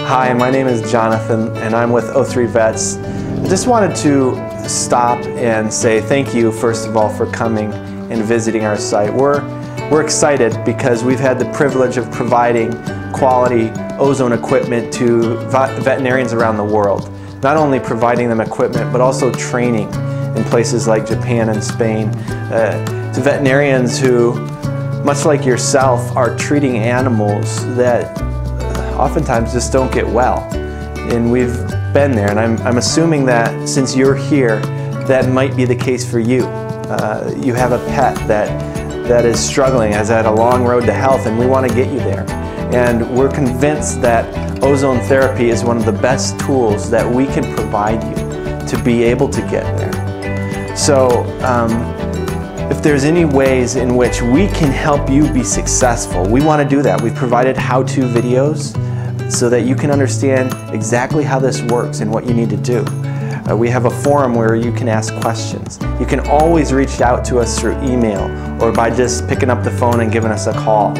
Hi, my name is Jonathan and I'm with O3 Vets. I just wanted to stop and say thank you, first of all, for coming and visiting our site. We're excited because we've had the privilege of providing quality ozone equipment to veterinarians around the world. Not only providing them equipment, but also training in places like Japan and Spain to veterinarians who, much like yourself, are treating animals that oftentimes just don't get well. And we've been there, and I'm assuming that since you're here, that might be the case for you. You have a pet that is struggling, has had a long road to health, and we want to get you there. And we're convinced that ozone therapy is one of the best tools that we can provide you to be able to get there. So if there's any ways in which we can help you be successful, we want to do that. We've provided how-to videos so that you can understand exactly how this works and what you need to do. We have a forum where you can ask questions. You can always reach out to us through email or by just picking up the phone and giving us a call.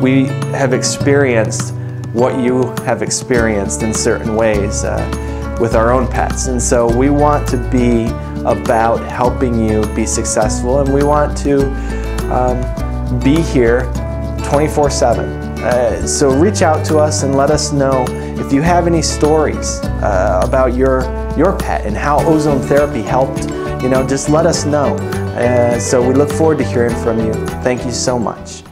We have experienced what you have experienced in certain ways with our own pets, and so we want to be about helping you be successful, and we want to be here 24/7. So reach out to us and let us know if you have any stories about your pet and how ozone therapy helped. Just let us know. So we look forward to hearing from you. Thank you so much.